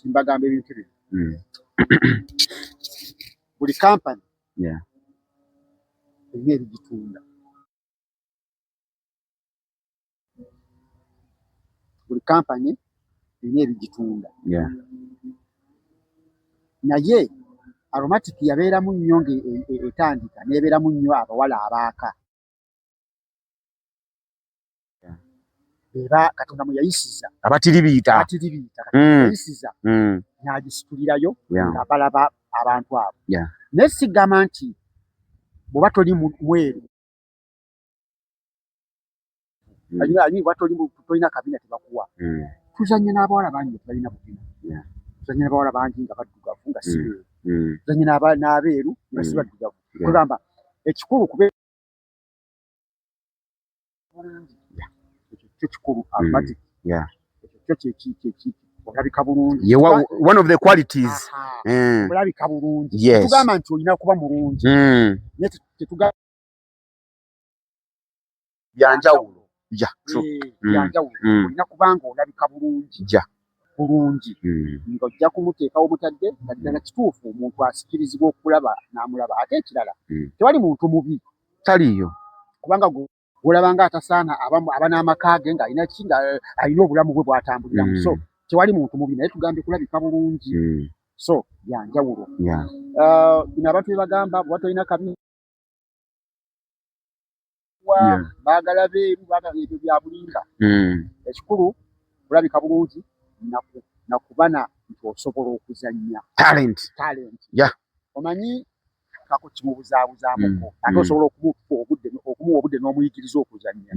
kati mbagamba ebintu bino. Buli company erina ebigitunda. Buli company erina ebigitunda. Naye Aromatic yabeeramu nnyo etandika nebeeramu nnyo abawala abaaka. Era Katonda mwe yayisiza abatiribiita yayisiza n'agisitulirayo nga balaba abantu abo. Naye sigamba nti bw'oba toli mweru tolina kabina tebakuwa. Tuzannya n'abawala bangi tebalina bukina. Tuzannya n'abawala bangi nga baddugavu nga si beeru. Tuzannya n'abeeru nga si baddugavu. Kugamba ekikulu kubeera kikulu Aromatic. Olabika bulungi. One of the qualities. Olabika bulungi. Tugamba nti olina kuba mulungi. Naye tetugamba byanjawulo. Byanjawulo. Olina kubanga olabika bulungi. Bulungi. Ng'ojja kumuteekawo mutadde nga ddala kituufu omuntu asikirizibwa okulaba n'amulaba. Ate ekirala tewali muntu mubi. Taliyo. Kubanga olabanga atasaana aba n'amaka ge ng'alina alina obulamu bwe bw'atambuliramu. So tewali muntu mubi naye tugambe kulabika bulungi. So byanjawulo. Bino abantu bye bagamba bwe tolina kabina baagala beeru ebyo bya bulimba. Ekikulu kulabika bulungi nakubana nti osobola okuzannya. Talent. Omanyi kako kimubuzaabuzamuko ate osobola okumuwa obudde n'omuyigiriza okuzannya.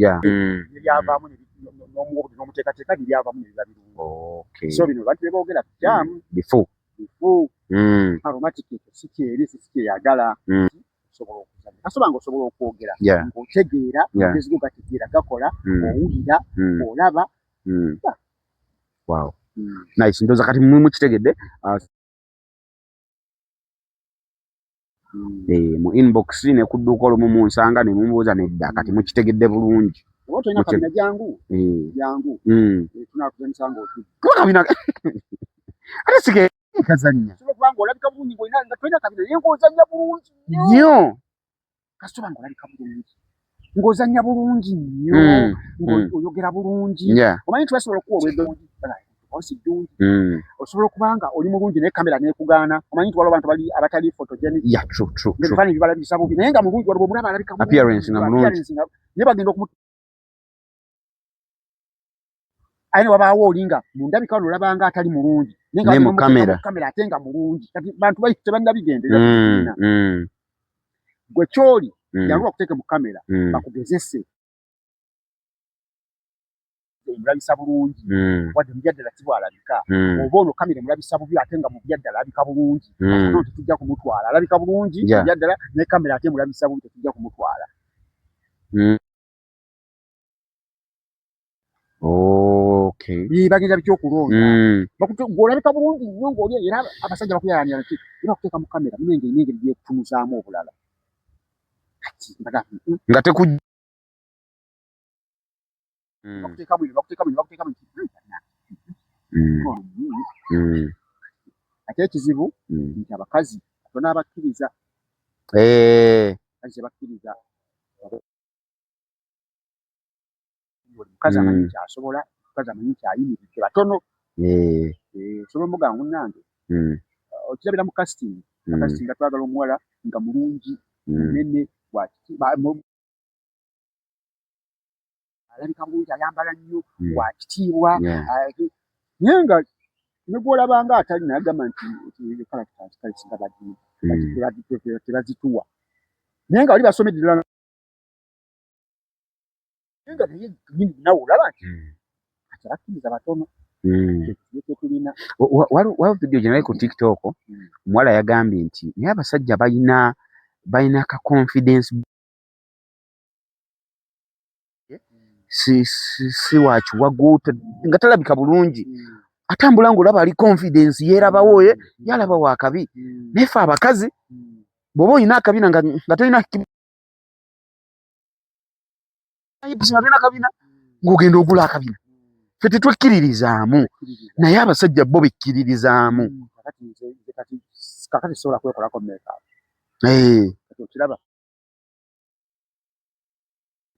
Nebyavaamu n'omuwa obudde n'omuteekateeka nebyavaamu ne biba birungi. So bino bantu bye boogera bikyamu. Bifu. Aromatic si kyeri si kyeyagala. Osobola okuzannya. Kasoba ng'osobola okwogera ng'otegeera amagezi go gategeera gakola owulira olaba. Wow. Nice. Ndoza kati mukitegedde. Mu inbox ne kudduuka olumu munsanga ne mumubuuza nedda kati mukitegedde bulungi. Oba tolina kabina jangu. Tunaakuzanyisa ng'otudde. Kuba kabina ate sige kazannya. Kubanga olabika bulungi nga tolina kabina naye ng'ozannya bulungi nnyo. Kasita ng'olabika bulungi ng'ozannya bulungi nnyo ng'oyogera bulungi. Omanyi tubasobola okuwa olw'eddungi osiddungi. Osobola okubanga oli mulungi naye kamera neekugaana. Omanyi nti waliwo abantu abatali photogenic. True. Ebifaananyi bibalabisa bubi naye nga mulungi waliwo omulaba alabika bulungi. Appearance nga mulungi. Naye bagenda aye ne wabaawo oli nga mu ndabika wano olabanga atali mulungi naye mu kamera ate nga mulungi. Kati bantu tebalina bigenderera. Gwe kyoli yangu bakuteeke mu kamera bakugezese mulabisa bulungi wadde mubyadala tibwalabika. Oba ono kamera mulabisa bubi ate nga mubyadala alabika bulungi. Tetujja kumutwala alabika bulungi mubyadala ne kamera ate mulabisa bubi tetujja kumutwala. Bagenda bikyokulonda. Ng'olabika bulungi nnyo ng'oli era abasajja bakuyayanira nti bakuteeka mu kamera n'engeri gyekutunuzaamu obulala. Nga tekujja bakuteeka ate ekizibu nti abakazi tona abakkiriza. Bakkiriza omukazi amanyi kyasobola, omukazi amanyi kyayimiridde batono. Osobola omugamba munnange okirabira mu casting nga twagala omuwala nga mulungi munene alabika bulungi ayambala nnyo wa kitiibwa naye nga ne gw'olabanga atali naye agamba nti tebazituwa naye nga bali basomedde ddala naye nga naye nawe olaba nti ati abakkiriza batono. Waliwo vidiyo gye nalabye ku TikTok omuwala yagambye nti naye abasajja balina ka confidence si wakiwagu nga talabika bulungi atambula ng'olaba ali confidence yeerabawo yalaba waakabi. Naye ffe abakazi bw'oba olina akabina nga tolina kabina ng'ogenda ogula akabina. ffe tetwekkiririzaamu naye abasajja bo bekkiririzaamu. Kakati sobola kwekolako makeup. Okiraba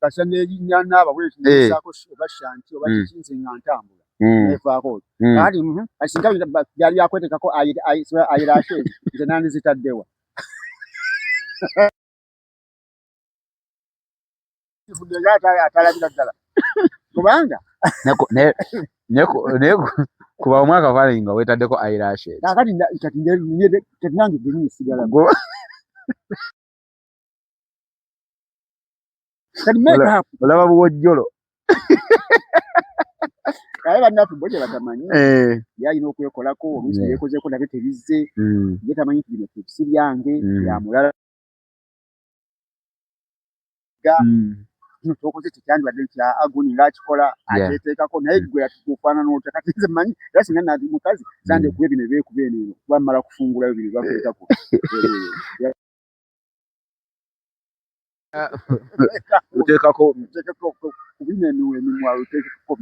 kasanya erinnya naaba bweki nsaako bashanti oba kikinze nga ntambula nefaako kati asinga byali yakwetekako eyelashes nze nandizitaddewa atalabira ddala kubanga kuba omwaka kafaananyi nga weetaddeko eyelashes kati nange genyini sigala kati makeup olaba buwojjolo naye bannaffe bo gye batamanyi yalina okwekolako oluusi yeekozeeko nabyo tebizze ye tamanyi nti bino si byange bya mulala kino kyokoze tekyandibadde nti aguni ngaakikola ateeteekako naye gwe yatukufaanana otya kati nze mmanyi era singa nandi mukazi sande kuba bino beekuba eno kuba mmala kufungulayo bino bakuteekako uteekako kubinenu emimwa uteekako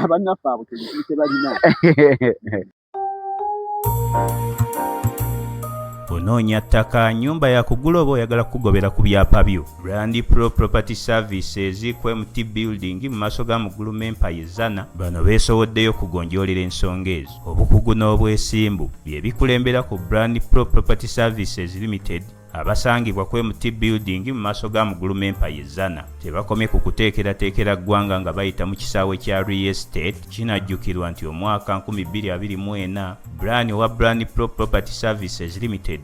bannaffe abo tebalina. Onoonya ttaka, nnyumba ya kugula oba oyagala kugobera ku byapa byo. Brand Pro Property Services ku MT Building mu maaso ga Muguluma Empire Zana bano beesoboddeyo kugonjoolera ensonga ezo. Obukugu n'obwesimbu bye bikulembera ku Brand Pro Property Services Limited abasangibwa ku MT Building mu maaso ga Muguluma Empire Zana. Tebakomye ku kuteekerateekera ggwanga nga bayita mu kisaawe kya Real Estate. Kinajjukirwa nti omwaka 2024 Brand Pro Property Services Limited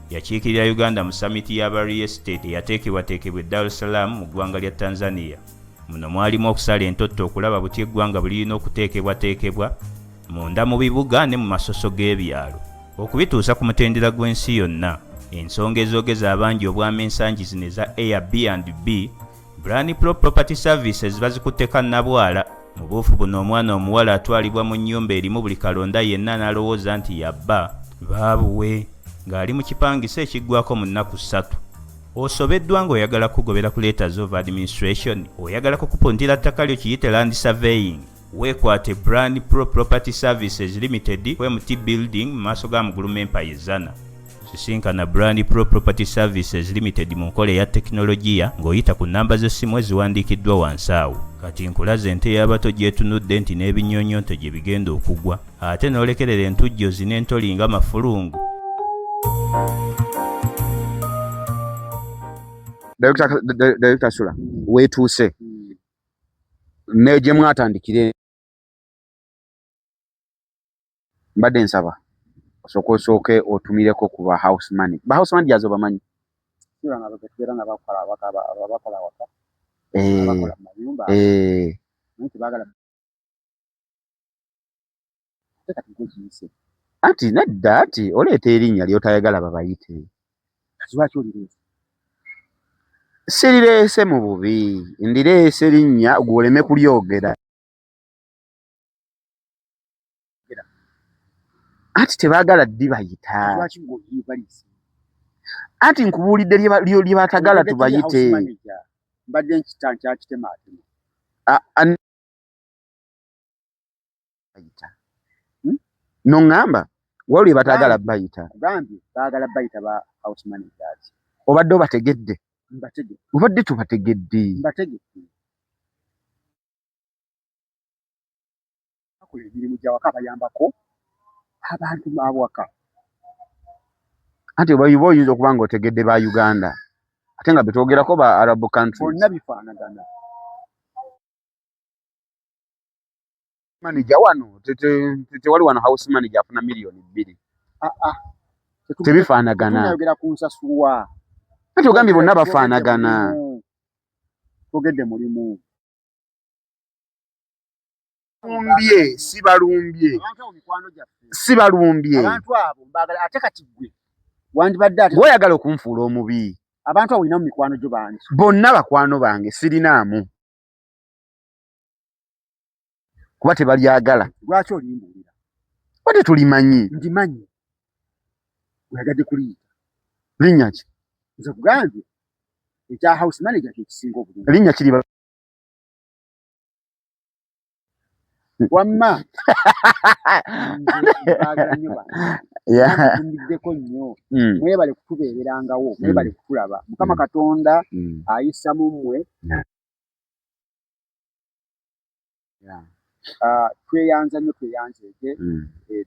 yakiikirira Uganda mu summit y'aba Real Estate eyateekebwateekebwa Dar es Salaam mu ggwanga lya Tanzania. Muno mwalimu okusala entotto okulaba buti eggwanga bulirina okuteekebwateekebwa munda mu bibuga ne mu masoso g'ebyalo okubituusa ku mutendera gw'ensi yonna. Ensonga ezoogeza abangi obwama ensangi zino eza Airbnb, Brand Pro Property Services bazikutte kannabwala. Mu buufu buno omwana omuwala atwalibwa mu nnyumba erimu buli kalonda yenna n'alowooza nti yabba baabuwe ng'ali mu kipangisa ekiggwako mu nnaku 3. Osobeddwa ng'oyagala kugobera ku letters of administration, oyagala kukupuntira ttaka lyo kiyite land surveying, weekwate Brand Pro Property Services Limited ku MT Building mu maaso ga Muguluma Empire Zana. Sisinkana Brand Pro Property Services Limited mu nkola eya tekinologiya ng'oyita ku nnamba z'essimu eziwandiikiddwa wansi awo. Kati nkulaze ente y'abato gyetunudde nti n'ebinyonyonto gye bigenda okugwa ate n'olekerera entujjozi n'entoli nga mafulungu. Director Sula weetuuse ne gye mwatandikire mbadde nsaba osooke otumireko ku ba house manager. Ba house managers obamanyi? Anti nedda ati oleeta erinnya ly'otayagala babayite. Sirireese mu bubi, ndireese linnya gw'oleme kulyogera. Anti tebaagala ddi bayita. Anti nkubuulidde lye batagala tubayite. Mbadde nkita nkyakitema atema. N'oŋŋamba waliwo batagala bayita. Gambye baagala bayita ba house managers. Obadde obategedde? Mbategedde. Obadde tubategedde? Mbategedde. Bakola emirimu gy'awaka bayambako abantu b'awaka. Anti oba oyinza okuba nga otegedde ba Uganda ate nga betwogerako ba Arab countries. Bonna bifaanagana. Manager wano tewali wano house manager afuna miliyoni 2. Tebifaanagana. Tunayogera ku nsasulwa. Anti ogambye bonna bafaanagana. Twogedde mulimu. Lumbye, si balumbye. Abantu abo mbagala ate kati gwe wandibadde ate oyagala okunfuula omubi. Abantu abo olina mu mikwano gyo bangi. Bonna bakwano bange sirinaamu. Kuba tebalyagala. Lwaki olimbuulira? Wate tulimanyi. Ndimanyi. Oyagadde kuliyita. Linnya ki? Nze kugambye ekya house manager kye kisinga obulungi. Linnya kiri wamma baagala nnyo bana tumiddeko nnyo mwebale kutubeererangawo mwebale kutulaba Mukama Katonda ayisa mu mmwe tweyanza nnyo tweyanzeege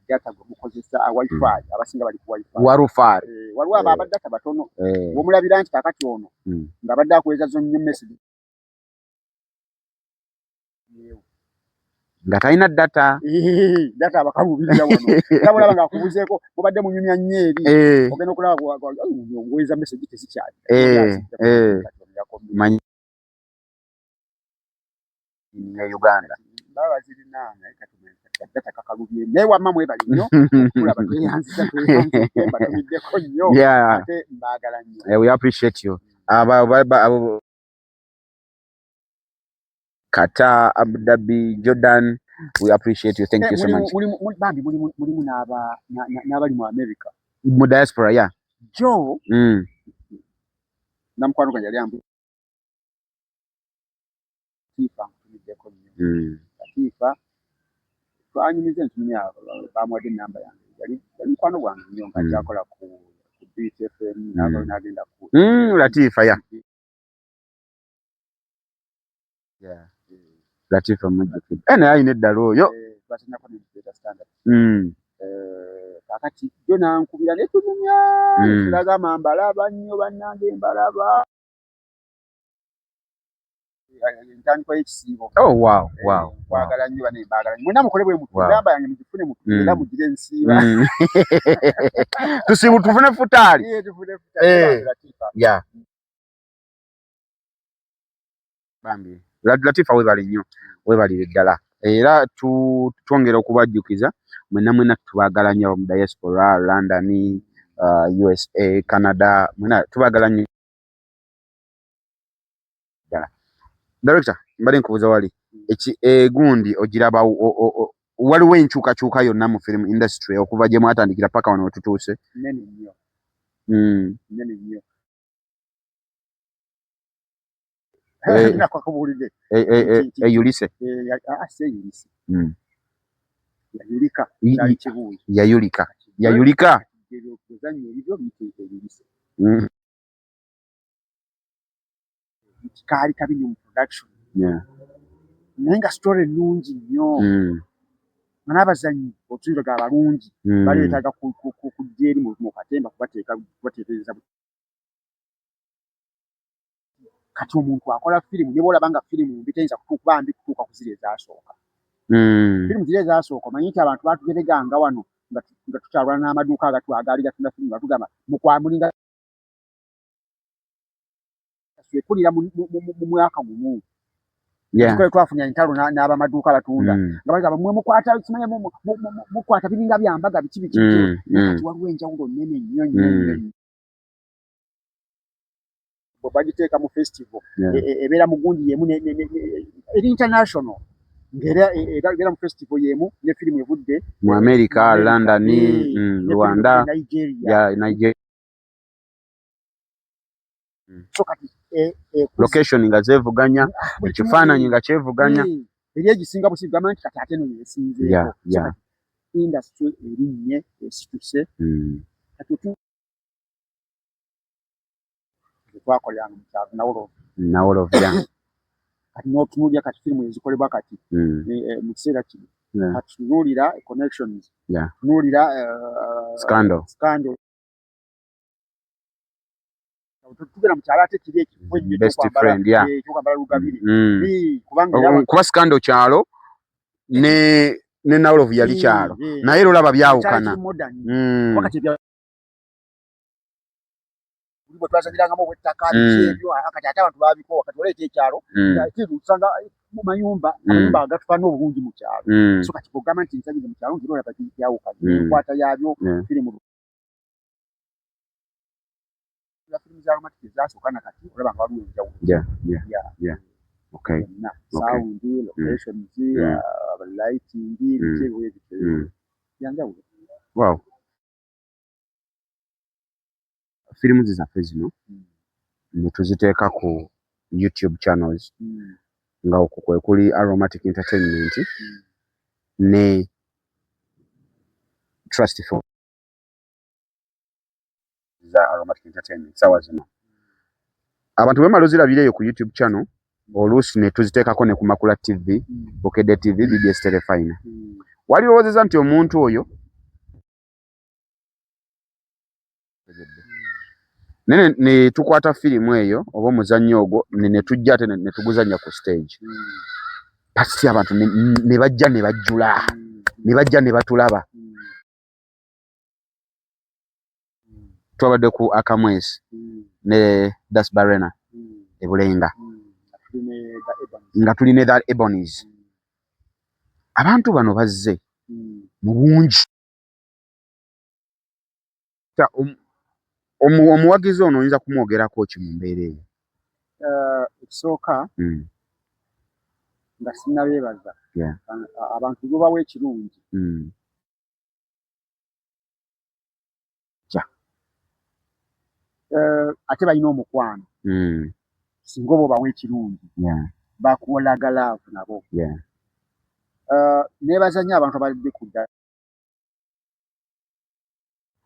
data gwe mukozesa wifi abasinga bali ku wifi warufari waliwo aba data batono womulabira nti kakati ono nga badde akweza zo nnyo message nga talina data abakalubirira wano nabulaba nga akubuzeeko mubadde munyumya nnyo eri ogenda okulaba ngoweza message tezikyali manyi ya Uganda baba zirina naye kati data kakalubye naye wamma mwebali nnyo okulaba tweyanziza batumiddeko nnyo ate mbaagala nnyo we appreciate you Qatar, Abu Dhabi, Jordan, we appreciate you. Thank you so much. Mulimu n'abali mu America. Mu diaspora, yeah. Joe. Namukwano gwange yali ambu. Tifa tumideko nnyo. Tifa twanyumiza ntumya bamuwadde namba yange. Yali mukwano gwange nnyo nga kyakola ku BTFM n'agenda ku. Latifa, yeah. Yeah. Latifa mujjukiddwa. Naye ayina eddala oyo. Twasinako n'edda standard. Kakati yo nankubira ne tunyumya. Tulaga mbalaba nnyo bannange mbalaba. Ntandikwa y'ekisiibo. Oh, wow. Kwagala nnyo bane mbaagala nnyo. Mwenna mukole bwe mutu. Namba yange mugifune mutu. Era mugire ensiiba. Tufune futaali. Tufune futaali. Yeah. Bambi. Latifa webali nnyo webalire ddala era twongera okubajjukiza mwenna tubaagala nnyo mu diaspora London, USA, Canada mwenna tubaagala nnyo ddala. Director mbadde nkubuuza wali gundi ogiraba waliwo enkyukakyuka yonna mu film industry okuva gye mwatandikira paka wano wetutuuse? Nnene nnyo. Nnene nnyo. Yayulise. Yayulika. Kali kabi mu production. Naye nga story nnungi nnyo. N'abazannyi otuliga abalungi baleetaga kujja eri mu katemba kubateekereza kati omuntu akola firimu ne bw'olaba nga firimu bitayinza kutuuka ku ziri ezasooka. Firimu ziri ezasooka omanyi nti abantu batugereganga wano nga tukyalwana n'amaduuka agaali gatunda firimu nga tugamba mukwamulinga twekulira mu mwaka gumu. Tukole twafunira entalo n'abamaduuka abatunda nga bagamba mwe mukwata biringa byambaga biki kati waliwo enjawulo nnene nnyo nnyo. Bagiteeka mu festival ebeera mu gundi yemu eri international ng'era mu festival yemu ne firimu evudde mu America, London, Rwanda, Nigeria. So kati location nga zeevuganya ekifaananyi nga kyevuganya eri egisinga busigama nti kati ate no yesinzeeko industry erinye esituse kati twakolera mu Nawolovu kati n'otunuulira kati firimu ezikolebwa kati mu kiseera kino kati tunuulira connections tunuulira Scandal tugera mu kyalo ate kiri ekifo ennyo ekyokwambala lugabire kuba Scandal kyalo ne Nawolovu yali kyalo naye era olaba byawukana bwe twazanyirangamu obw'ettaka ebyo kati ate abantu baabikowa kati oleeta ekyalo usanga mu mayumba agatufaana obulungi mu kyalo so kati bw'ogamba nti nsanyire mu kyalo ngiro olaba byawukana enkwata yaabyo firimu firimu za romantic ezasooka na kati olaba nga waliwo enjawulo sound locations lighting biki ebyo byanjawulo. Firimu zaffe zino ne tuziteeka ku YouTube channels nga okwo kwe kuli Aromatic Entertainment ne Trust for za Aromatic Entertainment sawa zino. Abantu bemala ozirabireyo ku YouTube channel oluusi ne tuziteekako ne ku Makula TV, Bukedde TV, BBS Telefina. Waliwoozeza nti omuntu oyo nene ne tukwata firimu eyo oba omuzannyo ogwo ne tujja ate ne tuguzannya ku stage. Pasi abantu ne bajja ne bajjula, ne bajja ne batulaba. Twabadde ku Akamwesi ne Das Barena e Bulenga nga tuli ne The Ebonies. Abantu bano bazze mu bungi. Omuwagizi ono oyinza kumwogerako ki mu mbeera eyo? Ekisooka nga sinnabeebaza abantu bubawa ekirungi ate balina omukwano singa oba obawa ekirungi bakuwolaga laavu nabo. Neebaza nnyo abantu abadde kudda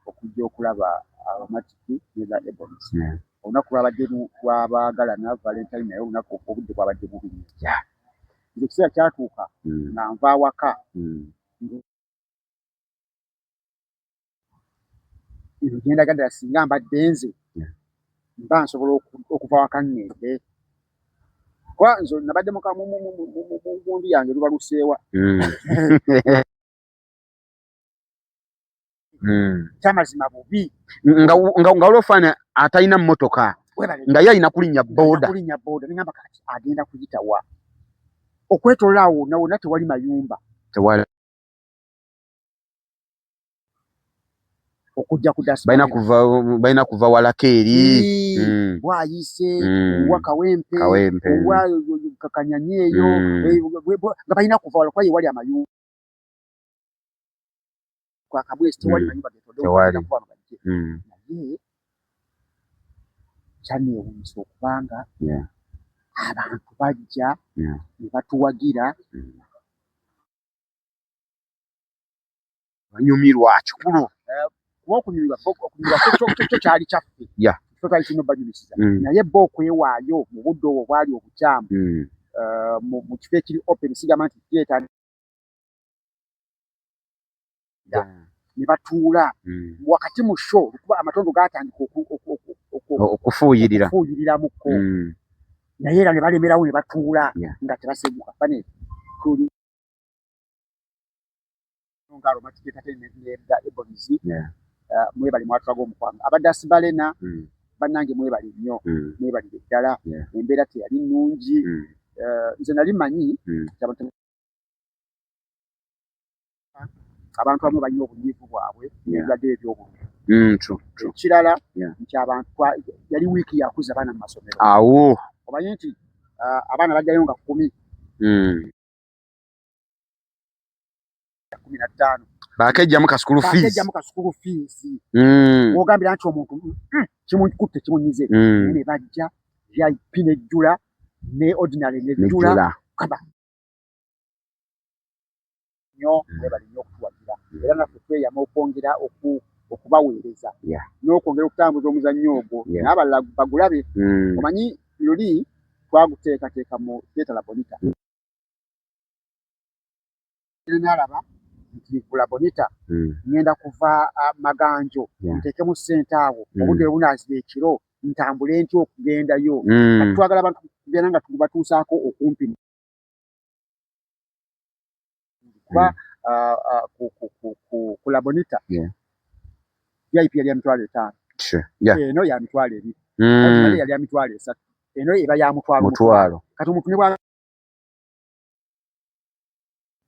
okujja okulaba Aromatic ne The Ebonies. Olunaku lwabadde lwabaagalana Valentine naye olunaku obudde bwabadde bubi nnyo. Ekiseera kyatuuka nga nva awaka genda gaddala singa mbadde nze mba nsobola okuva awaka ŋŋende. Kuba nze nabadde mu gundi yange lubaluseewa. Kyamazima bubi nga olwofaana atalina mmotoka nga ye alina kulinnya booda neŋŋamba kati agenda kuyitawa okwetolola awo wonna wonna tewali mayumba okujja ku balina kuva walako eri bwayise wa Kawempe wa Kakanyanya eyo nga balina kuva wala kuba ye wali amayumba kwa Kabwesi tewali mayumba getodde naye kyanneewuunyisa okubanga abantu bajja ne batuwagira banyumirwa kikulu kuba okunyumirwa kyo kyali kyaffe twali tulina obanyumisiza naye bo okwewaayo mu budde obwo bwali obukyamu mu kifo ekiri open sigamba nti theatre ne batuula wakati mu show kuba amatondo gaatandika okufuuyiriramukko naye era ne balemerawo ne batuula nga tebaseguka bane tuli nga Aromatic Entertainment ne The Ebonies mwebali mwatulaga omukwano abadde Das Barena bannange mwebali nnyo mwebalire ddala embeera teyali nnungi nze nali manyi abantu bamwe balina obunyiivu bwabwe ebirwadde eby'obululu. Ekirala nti abantu yali wiiki yakuza abaana mu masomero awo omanyi nti abaana bajjayo nga 10 15 bakejjamu ka school fees ogambira nti omuntu kimukutte kimunyize ne bajja VIP nejjula ne ordinary nejjula kaba nnyo bali nnyo okutuwagira era naffe tweyama okwongera okubaweereza n'okwongera okutambuza omuzannyo ogwo n'abalala bagulabe. Omanyi luli twaguteekateeka mu Theatre Bonita nalaba nti ku Bonita ngenda kuva Maganjo nteekemu ssente awo obudde bunaazira ekiro ntambule ntya okugendayo kati twagala abantu kugenda nga tubatuusaako okumpi kuba ku Bonita VIP yali ya $5,000 eno ya $2,000 yali ya $3,000 eno eba ya $1,000 kati omuntu ne bwa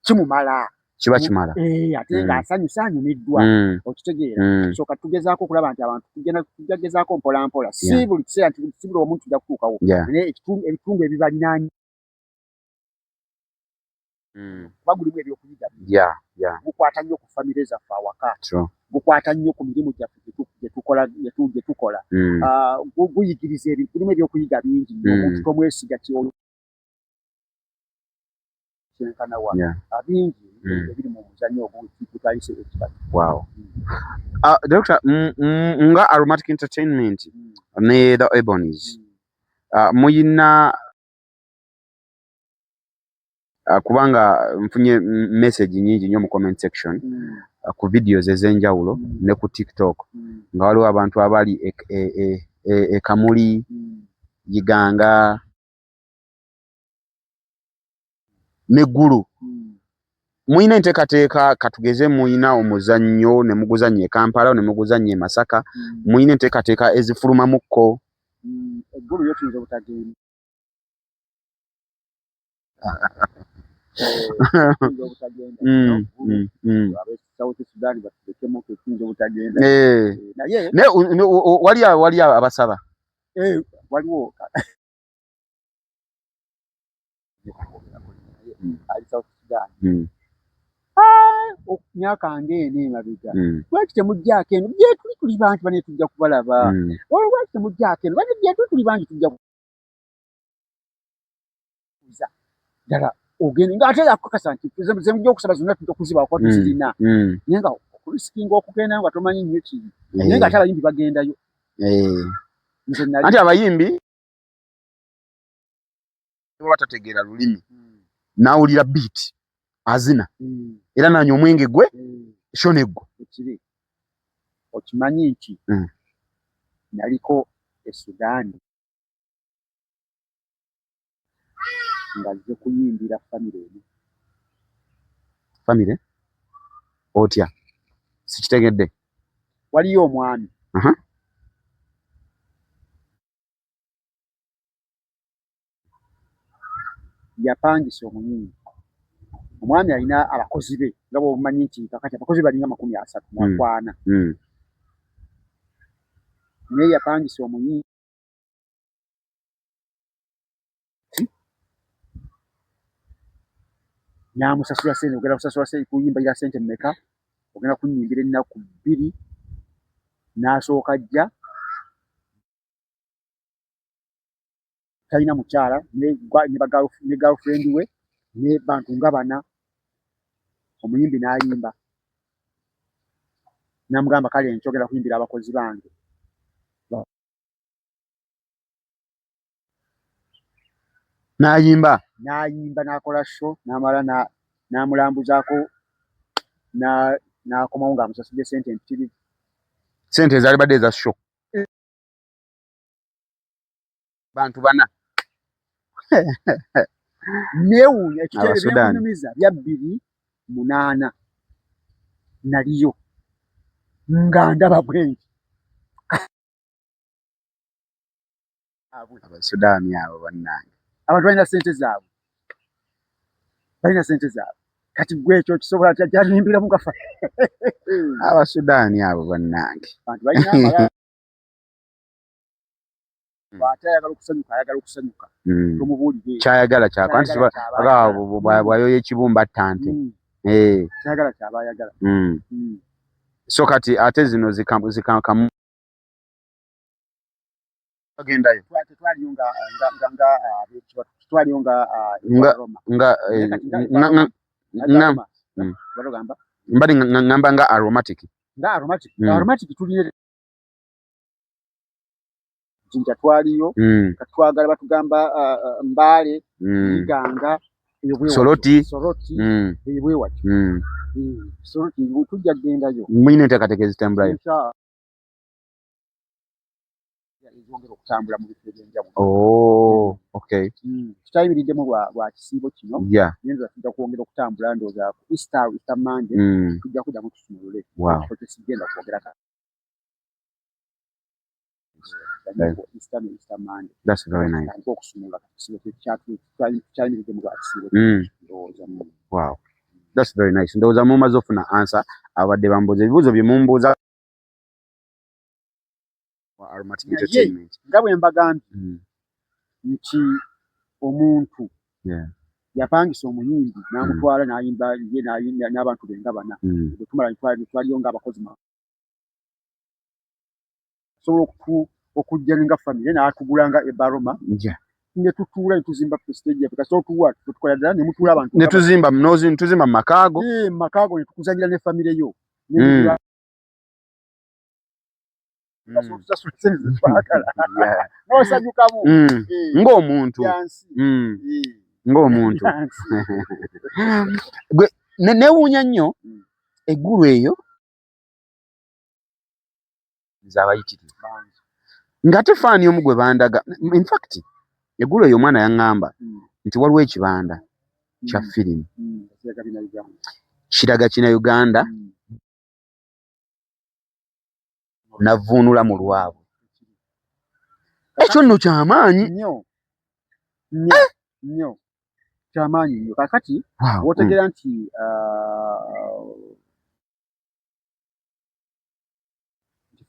kimumala kiba kimala ate nga asanyusa anyumiddwa okitegeera so katugezaako okulaba nti abantu tujja gezaako mpola mpola si buli kiseera nti si buli omuntu tujja kutuukawo naye ebitundu ebibalinaanye bagulimu ebyokuyiga bukwata nnyo ku famire zaffe awaka bukwata nnyo ku mirimu gyaffe gye tukola guyigiriza ebintu birimu ebyokuyiga bingi omuntu tomwesiga kyenkanawa bingi ebiri mu muzannyo ogwo tutayise ekibatu. Wow. Doctor, nga Aromatic Entertainment ne The Ebonies muyina kubanga nfunye message nyingi nnyo mu comment section ku videos ez'enjawulo ne ku TikTok nga waliwo abantu abali Kamuli, Yiganga ne Gulu. Muyina enteekateeka katugeze muyina omuzannyo ne muguzannya e Kampala ne muguzannya e Masaka muyina enteekateeka ezifulumamukko. Eggulu yo tuyinza obutagenda. Wali abasaba waliwo myaka ng'eno emabega lwaki temujjaako eno bye tuli bangi bane tujja kubalaba lwaki temujjaako eno bane bye tuli bangi tujja kuza ddala ogende ng'ate yakukakasa nti ze mujja okusaba zonna tujja kuziba kuba tuzirina naye nga okulisikinga okugenda nga tomanyi nnyo kiri naye ng'ate abayimbi bagendayo. Anti abayimbi batategeera lulimi n'awulira beat azina era nanya omwenge gwe shoneggwa ekiri okimanyi nti naliko e Sudan nga nze kuyimbira famire eno. Famire otya sikitegedde. Waliyo omwami yapangisa omuyimbi. Omwami alina abakozi be nga bw'omanyi nti kakati abakozi balinga 30 mwakwana. Naye yapangisa omuyimbi n'amusasula ssente. Ogenda kusasula ssente kuyimbalira ssente mmeka? Ogenda kunyimbira ennaku 2 n'asooka ajja talina mukyala ne girlfriend we ne bantu nga bana. Omuyimbi n'ayimba n'amugamba kale nkyogera kuyimbira abakozi bange. N'ayimba n'akola show n'amala n'amulambuzaako n'akomawo ng'amusasudde ssente empitirivu. Ssente ezaali badde eza show bantu bana. Neewuunya ekitebe byenkunyumiza bya 2008 naliyo nga ndaba bwengi. Abasudaani abo bannange abantu balina ssente zaabwe kati gwe ekyo kisobola kyalimbira mugafa. Abasudaani abo bannange abantu balina amala ayagala okusanyuka tomubuulire kyayagala kyako anti bwayoya ekibumba ttante kyayagala kyaba ayagala. So kati ate zino zikamu bagendayo twaliyo mbali ngamba nga Aromatic tulire jinja twaliyo katwagala batugamba Mbale Iganga Soroti ebwewacho Soroti tujja kugendayo. Muyina enteekateeka ezitambulayo ezongera okutambula mu bifo ebyenjawulo. Okay. Tutayimiriddemu lwa kisiibo kino yenza tujja kwongera okutambula ndowooza ku Easter Monday tujja kuddamu tusumulule ekifo kyesigenda kwogera kati. Easter Monday. That's very nice. Okusumulula kisiibo tutayimiriddemu lwa kisiibo ndowooza. Wow. That's very nice. Ndowooza mumaze ofuna answer abadde bambuuza ebibuuzo bye mumbuuza Aromatic Entertainment. Nga bwe mbagambye nti omuntu yapangisa omuyimbi n'amutwala n'ayimba ye n'abantu be nga bana. Bwe tumala twaliyo ng'abakozi sobola okujja nga famire n'atugula nga ebaloma ne tutuula ne tuzimba stage ya kasi otuwa tukola ddala ne mutuula abantu ne tuzimba mnozi tuzimba makaago makaago ne tukuzanira ne family yo ng'omuntu ng'omuntu gwe newuunya nnyo eggulu eyo z'abayitirivu nga tefaani omu gwe bandaga. In fact eggulu eyo omwana yaŋŋamba nti waliwo ekibanda kya firimu kiraga kina Uganda navuunula mu lwabwe. Ekyo nno kyamaanyi nnyo kyamaanyi nnyo kakati wotegeera nti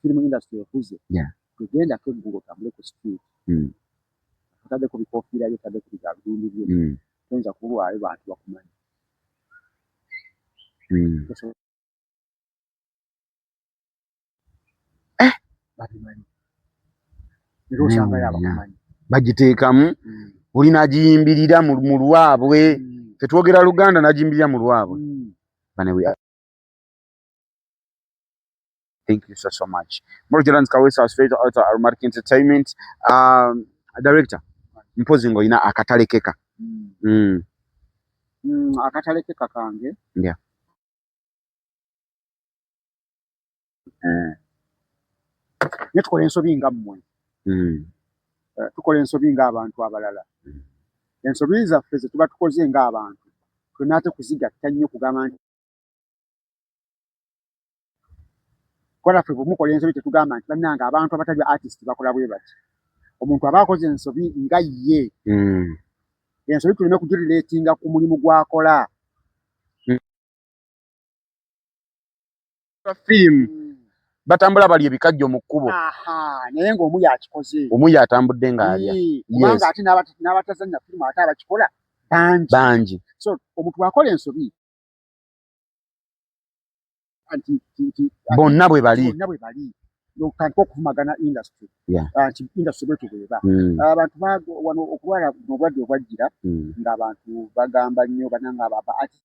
firimu industry ekuze tugenda keggulu otambule ku street otadde ku bikofiira byo otadde ku bigabindi byo toyinza kulwayo bantu bakumanyi babimanyi era osangayo abakumanyi bagiteekamu buli nagiyimbirira mu lwabwe tetwogera Luganda nagiyimbirira mu lwabwe. Thank you so much. Morjalans Kawesa straight out of Armark Entertainment. Director, mpozi ngo ina akatale keka. Akatale keka kange. Yeah. Netukola ensobi nga mmwe. Tukola ensobi nga abantu abalala. Ensobi zaffe ze tuba tukoze nga abantu. Tunaate kuzigatta nnyo kugamba nti kola ffe bumukola ensobi tetugamba nti bannange abantu abatali artist bakola bwe bati. Omuntu aba akoze ensobi nga ye. Ensobi tuleme kugirileetinga ku mulimu gwakola. Film batambula bali ebikajjo mu kkubo. Naye ng'omu yakikoze. Omu yatambudde ng'alya. Kubanga ate n'abatazannya firimu ate abakikola bangi. So omuntu akola ensobi bonna bwe bali otandika okuvumagana industry industry bwetu bweba abantu wano okulwala n'obulwadde obwajjira ng'abantu bagamba nnyo bananga ababa ati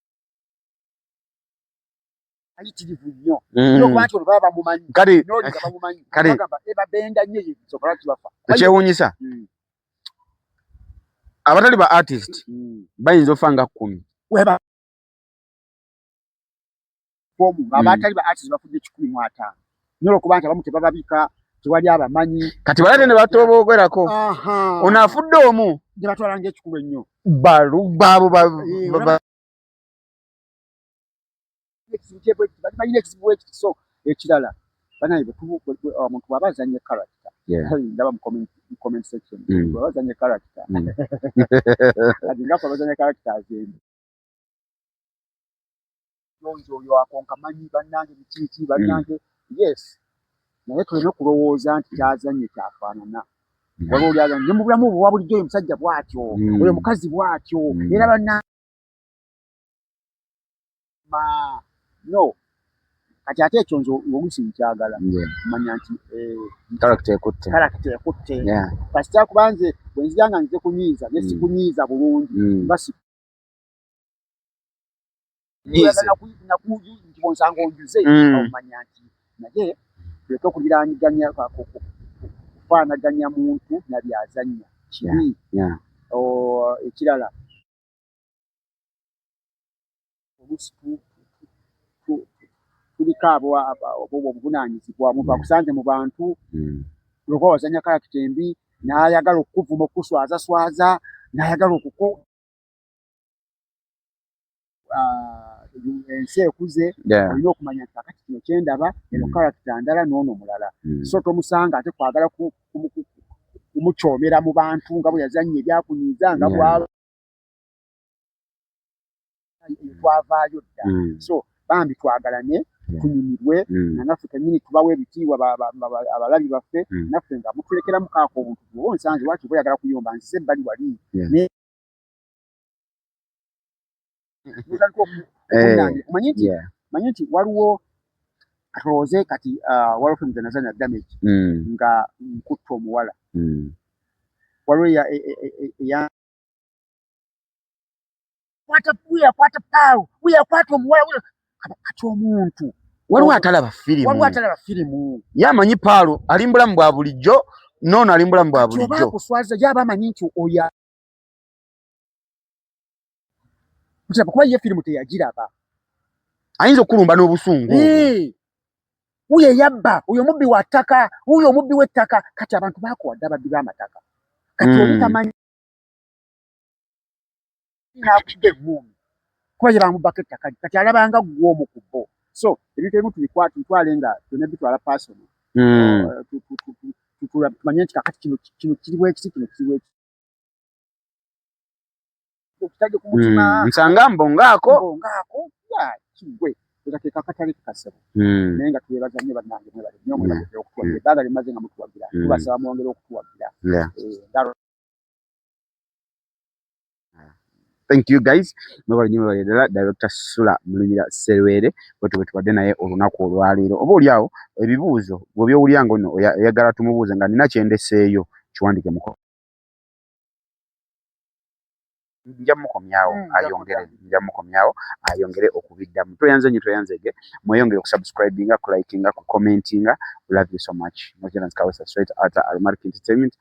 ayitirivu nnyo okuba nti olwo baba bamumanyi n'oli nga bamumanyi bagamba ebabenda nnyo ebisobola kibafa. Ekyewuunyisa abatali ba artist bayinza ofa nga 10 abatali ba artist bafudde 15 nyo okuba nti abamu tebababika tewali abamanyi kati balate ne batoboogerako ono afudde omu gye batwala ng'ekikulu ennyo baabo balina ekizibu ekiti. So ekirala banaye omuntu bw'aba azannya character ndaba mu comment section bw'aba azannya character kati ngaffe abazannya character azembe oyo akonka manyi bannange bikiki bannange yes naye tuleme kulowooza nti kyazanye kyafaanana waliwo oli azanye ne mu bulamu obwo bulijjo oyo musajja bw'atyo oyo mukazi bw'atyo era no kati ate ekyo nze oluusi nkyagala manya nti character ekutte kasita kuba nze bwe nzijanga nze kunyiiza ne sikunyiiza bulungi basi nti bonsanga onjuze omanya nti naye tuleke okuliraaniganya kufaanaganya muntu nabyazannya kibi. Ekirala oluusi tuliko abo obuvunaanyizibwa omuntu akusanze mu bantu olwokuba wazannya karakita embi n'ayagala okukuvuma okuswazaswaza n'ayagala ensi ekuze olina okumanya nti kakati kino kyendaba eno karakita ndala n'ono mulala so tomusanga ate kwagala kumukyomera mu bantu nga bwe yazannya ebyakunyiiza nga bwaba twavaayo dda. So bambi twagalane tunyumirwe naffe kennyini tubawo ebitiibwa abalabi baffe naffe nga mutulekeramu kaako obuntu bwoba onsanze lwaki oba oyagala kuyomba nzize ebbali wali manyi nti waliwo atolooze kati waliwo ffe nazanya damage nga nkutta omuwala waliwo ya kwata palo kwata omuwala kati omuntu waliwo atalaba firimu yamanyi palo ali mbulamu bwa bulijjo nono ali mbulamu bwa bulijjo oba kuswaza yaba amanyi nti oya kuba ye firimu teyagiraba ayinza okulumba n'obusungu uyo yabba uyo mubbi wa ttaka uyo mubbi w'ettaka kati abantu bakuwadde ababbi b'amataka kati obutamanyi nakuba eŋŋumi kuba ye bamubbako ettaka kati alabanga ggwe omu ku bo so ebintu ebimu tubitwale nga byonna bitwala pasono tumanye nti kakati kino kiriwo ekisi kino kiriwo ekisi okitaje ku mutima nsangambo ngaako kigwe ekakeka akatale tukasebo naye nga twebaza nnyo bannange mwebale nnyo mwebale okutuwagira ebbanga limaze nga mutuwagira tubasaba mwongere okutuwagira Thank you guys. Mwebale ddala Director Sula Mulumira Sserwere bwe tubadde naye olunaku olwaleero. Oba oliawo ebibuuzo bwe byowulya nga nno oyagala tumubuuze nga nina kyendeseeyo kiwandike muko. Nja mukomyawo ayongere okubiddamu. Toyanzege mweyongere okusubscribinga, kulikinga, kucommentinga. We love you so much. Mojan's Kawasa straight out Almark Entertainment.